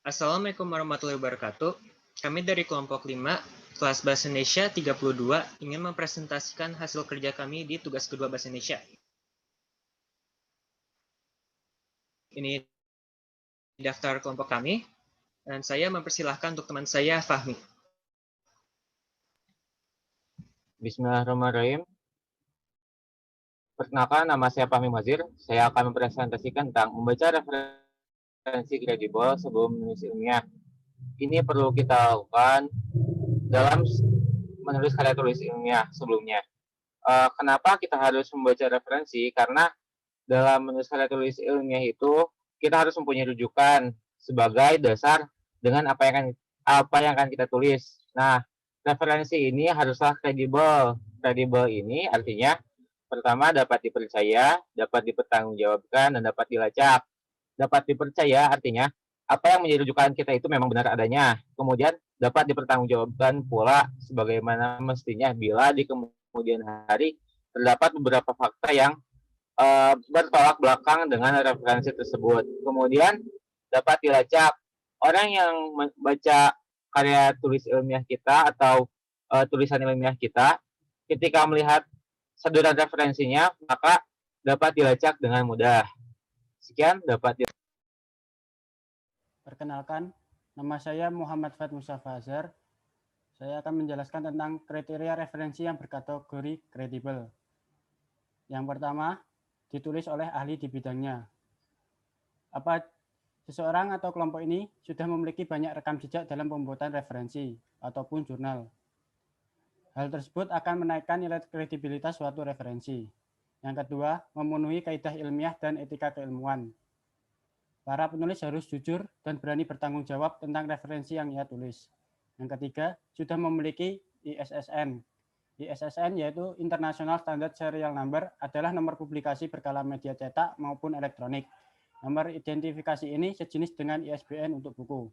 Assalamualaikum warahmatullahi wabarakatuh. Kami dari kelompok 5, kelas Bahasa Indonesia 32, ingin mempresentasikan hasil kerja kami di tugas kedua Bahasa Indonesia. Ini daftar kelompok kami, dan saya mempersilahkan untuk teman saya, Fahmi. Bismillahirrahmanirrahim. Perkenalkan, nama saya Fahmi Mazir. Saya akan mempresentasikan tentang membaca referensi kredibel sebelum menulis ilmiah. Ini perlu kita lakukan dalam menulis karya tulis ilmiah sebelumnya. Kenapa kita harus membaca referensi? Karena dalam menulis karya tulis ilmiah itu kita harus mempunyai rujukan sebagai dasar dengan apa yang akan kita tulis. Nah, referensi ini haruslah kredibel. Kredibel ini artinya pertama dapat dipercaya, dapat dipertanggungjawabkan, dan dapat dilacak. Dapat dipercaya artinya apa yang menjadi rujukan kita itu memang benar adanya. Kemudian dapat dipertanggungjawabkan pula sebagaimana mestinya bila di kemudian hari terdapat beberapa fakta yang bertolak belakang dengan referensi tersebut. Kemudian dapat dilacak. Orang yang membaca karya tulis ilmiah kita atau tulisan ilmiah kita, ketika melihat saduran referensinya, maka dapat dilacak dengan mudah. Sekian dapat Perkenalkan, nama saya Muhammad Fat Mustafa Azhar. Saya akan menjelaskan tentang kriteria referensi yang berkategori kredibel. Yang pertama, ditulis oleh ahli di bidangnya. Apa seseorang atau kelompok ini sudah memiliki banyak rekam jejak dalam pembuatan referensi ataupun jurnal. Hal tersebut akan menaikkan nilai kredibilitas suatu referensi. Yang kedua, memenuhi kaidah ilmiah dan etika keilmuan. Para penulis harus jujur dan berani bertanggung jawab tentang referensi yang ia tulis. Yang ketiga, sudah memiliki ISSN. ISSN yaitu International Standard Serial Number adalah nomor publikasi berkala media cetak maupun elektronik. Nomor identifikasi ini sejenis dengan ISBN untuk buku.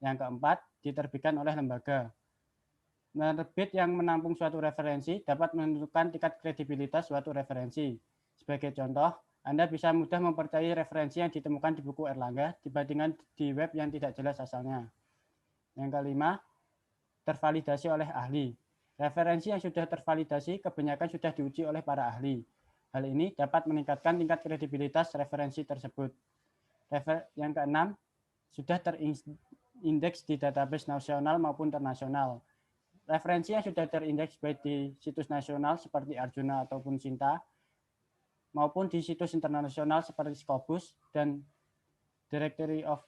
Yang keempat, diterbitkan oleh lembaga. Penerbit yang menampung suatu referensi dapat menentukan tingkat kredibilitas suatu referensi. Sebagai contoh, Anda bisa mudah mempercayai referensi yang ditemukan di buku Erlangga dibandingkan di web yang tidak jelas asalnya. Yang kelima, tervalidasi oleh ahli. Referensi yang sudah tervalidasi kebanyakan sudah diuji oleh para ahli. Hal ini dapat meningkatkan tingkat kredibilitas referensi tersebut. Yang keenam, sudah terindeks di database nasional maupun internasional. Referensi yang sudah terindeks baik di situs nasional seperti Arjuna ataupun Sinta, maupun di situs internasional seperti Scopus dan Directory of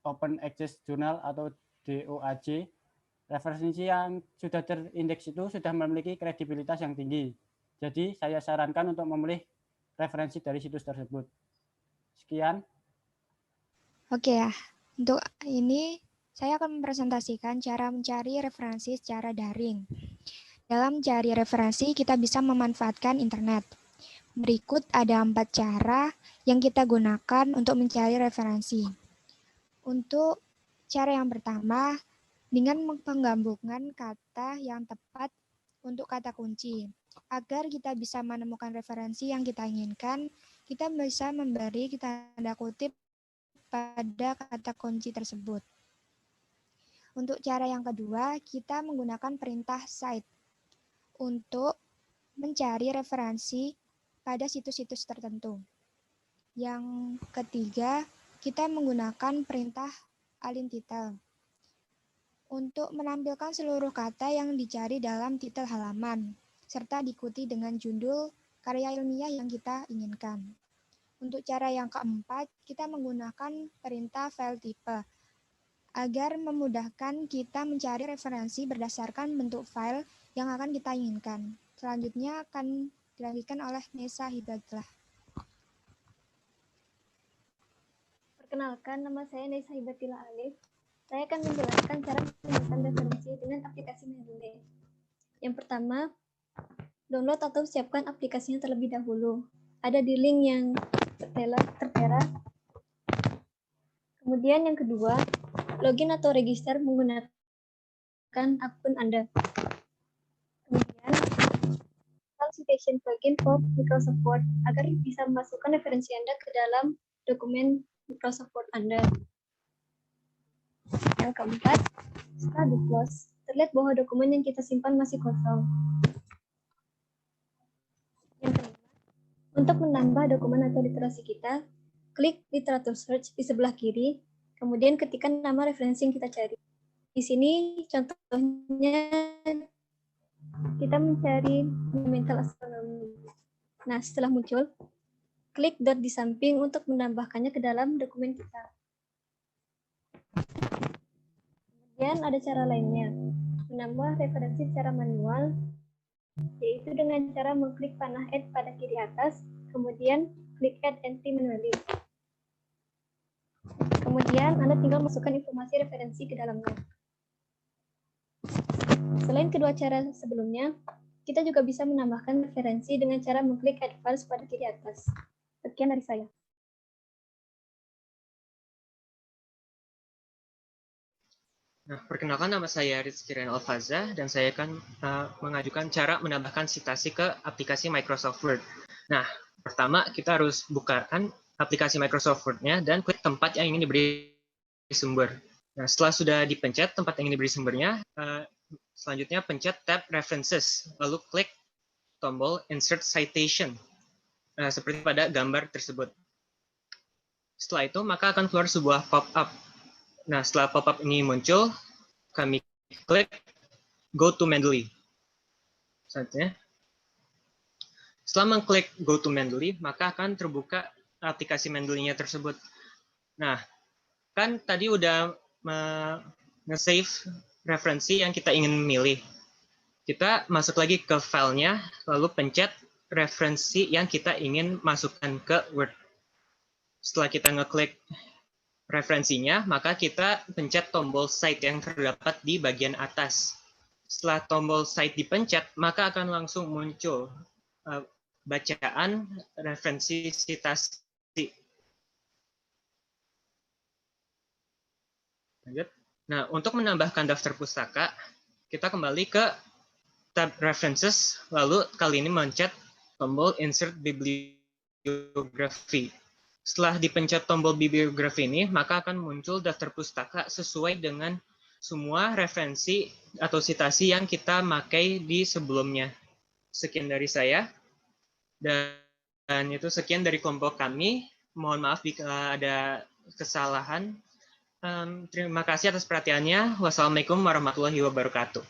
Open Access Journal atau DOAJ, referensi yang sudah terindeks itu sudah memiliki kredibilitas yang tinggi. Jadi saya sarankan untuk memilih referensi dari situs tersebut. Sekian. Oke ya, untuk ini saya akan mempresentasikan cara mencari referensi secara daring. Dalam mencari referensi, kita bisa memanfaatkan internet. Berikut ada 4 cara yang kita gunakan untuk mencari referensi. Untuk cara yang pertama, dengan penggabungan kata yang tepat untuk kata kunci. Agar kita bisa menemukan referensi yang kita inginkan, kita bisa memberi tanda kutip pada kata kunci tersebut. Untuk cara yang kedua, kita menggunakan perintah cite untuk mencari referensi pada situs-situs tertentu. Yang ketiga, kita menggunakan perintah align title untuk menampilkan seluruh kata yang dicari dalam titel halaman, serta diikuti dengan judul karya ilmiah yang kita inginkan. Untuk cara yang keempat, kita menggunakan perintah file type agar memudahkan kita mencari referensi berdasarkan bentuk file yang akan kita inginkan. Selanjutnya akan dilanjutkan oleh Nesa Hibatullah. Perkenalkan, nama saya Nesa Hibatullah Alif. Saya akan menjelaskan cara menemukan referensi dengan aplikasi Mendeley. Yang pertama, download atau siapkan aplikasinya terlebih dahulu. Ada di link yang tertera. Kemudian yang kedua, login atau register menggunakan akun Anda. Kemudian, install citation plugin for Microsoft Word agar bisa memasukkan referensi Anda ke dalam dokumen Microsoft Word Anda. Yang keempat, setelah di close, terlihat bahwa dokumen yang kita simpan masih kosong. Yang kelima, untuk menambah dokumen atau literasi kita, klik literatur search di sebelah kiri, kemudian ketikkan nama referensi yang kita cari. Di sini contohnya kita mencari fundamental astronomy. Nah, setelah muncul, klik dot di samping untuk menambahkannya ke dalam dokumen kita. Kemudian ada cara lainnya, menambah referensi secara manual, yaitu dengan cara mengklik panah add pada kiri atas, kemudian klik add entry manually. Kemudian Anda tinggal masukkan informasi referensi ke dalamnya. Selain kedua cara sebelumnya, kita juga bisa menambahkan referensi dengan cara mengklik add files pada kiri atas. Sekian dari saya. Nah, perkenalkan, nama saya Rizky Renal Faza dan saya akan mengajukan cara menambahkan citasi ke aplikasi Microsoft Word. Nah, pertama kita harus bukakan aplikasi Microsoft Word-nya dan klik tempat yang ingin diberi sumber. Nah, setelah sudah dipencet tempat yang ingin diberi sumbernya, selanjutnya pencet tab References, lalu klik tombol Insert Citation, seperti pada gambar tersebut. Setelah itu, maka akan keluar sebuah pop-up. Nah, setelah pop-up ini muncul, kami klik Go to Mendeley. Selanjutnya, setelah mengklik Go to Mendeley, maka akan terbuka aplikasi Mendeley-nya tersebut. Nah, kan tadi udah nge-save referensi yang kita ingin milih. Kita masuk lagi ke filenya, lalu pencet referensi yang kita ingin masukkan ke Word. Setelah kita ngeklik referensinya, maka kita pencet tombol Cite yang terdapat di bagian atas. Setelah tombol Cite dipencet, maka akan langsung muncul bacaan referensi citasi. Lanjut. Nah, untuk menambahkan daftar pustaka, kita kembali ke tab References, lalu kali ini mencet tombol Insert Bibliography. Setelah dipencet tombol bibliografi ini, maka akan muncul daftar pustaka sesuai dengan semua referensi atau citasi yang kita pakai di sebelumnya. Sekian dari saya. Dan itu sekian dari kelompok kami. Mohon maaf jika ada kesalahan. Terima kasih atas perhatiannya. Wassalamualaikum warahmatullahi wabarakatuh.